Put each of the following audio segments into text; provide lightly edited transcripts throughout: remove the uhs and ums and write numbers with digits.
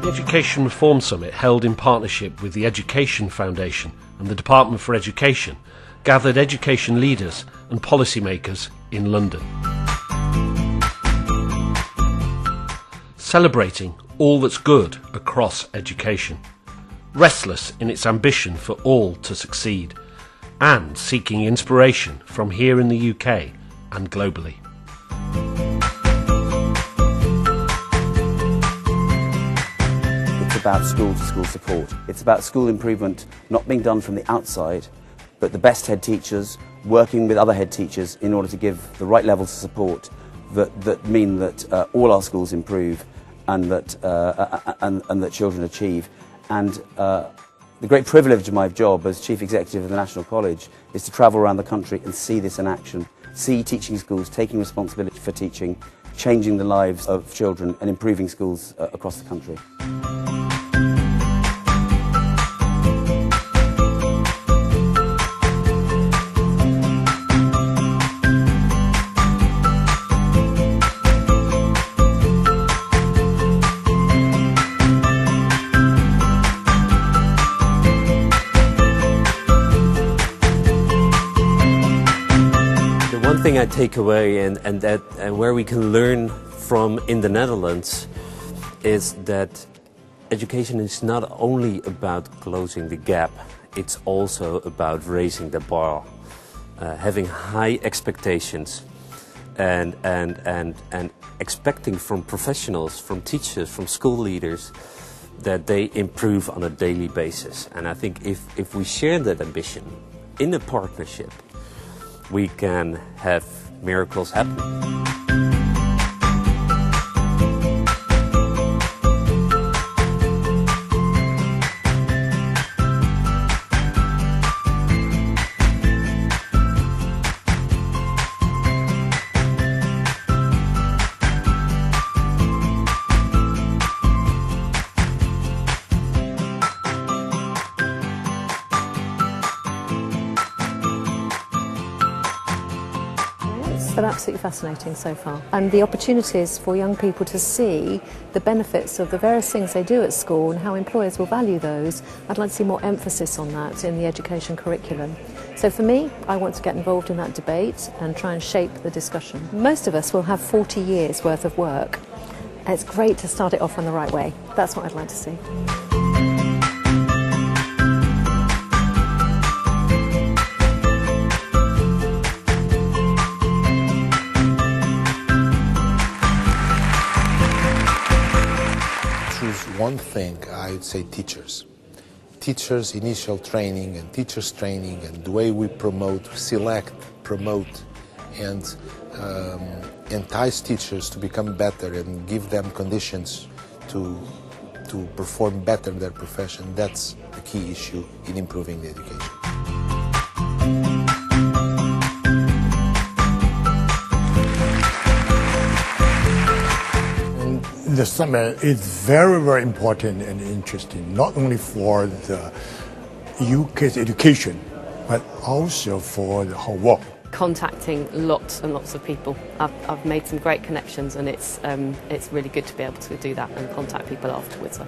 The Education Reform Summit, held in partnership with the Education Foundation and the Department for Education, gathered education leaders and policymakers in London. Celebrating all that's good across education, restless in its ambition for all to succeed, and seeking inspiration from here in the UK and globally. It's about school-to-school support. It's about school improvement not being done from the outside, but the best head teachers working with other head teachers in order to give the right levels of support that mean that all our schools improve and that children achieve. And the great privilege of my job as Chief Executive of the National College is to travel around the country and see this in action, see teaching schools taking responsibility for teaching, changing the lives of children and improving schools across the country. One thing I take away and where we can learn from in the Netherlands is that education is not only about closing the gap, it's also about raising the bar, having high expectations and expecting from professionals, from teachers, from school leaders that they improve on a daily basis. And I think if we share that ambition in a partnership, we can have miracles happen. It's been absolutely fascinating so far, and the opportunities for young people to see the benefits of the various things they do at school and how employers will value those. I'd like to see more emphasis on that in the education curriculum. So for me, I want to get involved in that debate and try and shape the discussion. Most of us will have 40 years worth of work. It's great to start it off in the right way. That's what I'd like to see. One thing, I would say teachers. Teachers' initial training and teachers' training and the way we promote, select, promote and entice teachers to become better and give them conditions to perform better in their profession, that's the key issue in improving the education. The summit is very, very important and interesting, not only for the UK's education, but also for the whole world. Contacting lots and lots of people. I've made some great connections, and it's really good to be able to do that and contact people afterwards,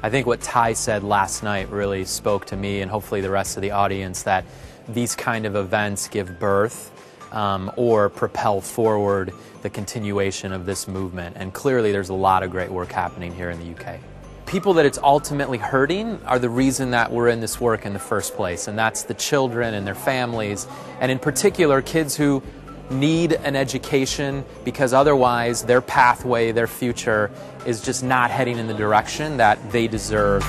I think what Ty said last night really spoke to me and hopefully the rest of the audience, that these kind of events give birth or propel forward the continuation of this movement. And clearly there's a lot of great work happening here in the UK. People that it's ultimately hurting are the reason that we're in this work in the first place, and that's the children and their families, and in particular kids who need an education because otherwise their pathway, their future is just not heading in the direction that they deserve.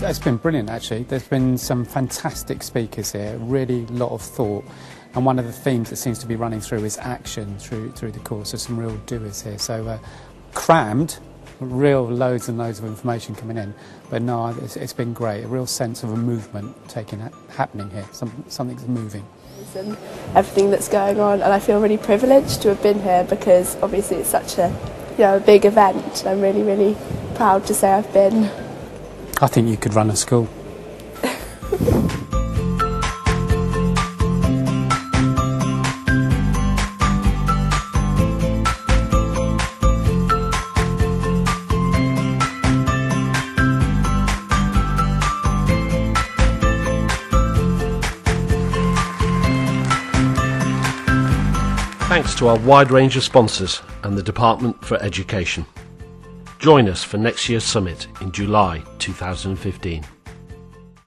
It's been brilliant, actually. There's been some fantastic speakers here, really a lot of thought. And one of the themes that seems to be running through is action through the course. There's some real doers here. So crammed, real loads and loads of information coming in. But no, it's been great. A real sense of a movement happening here. Something's moving. And everything that's going on, and I feel really privileged to have been here because obviously it's such a big event. I'm really, really proud to say I've been. I think you could run a school. Thanks to our wide range of sponsors and the Department for Education. Join us for next year's summit in July 2015.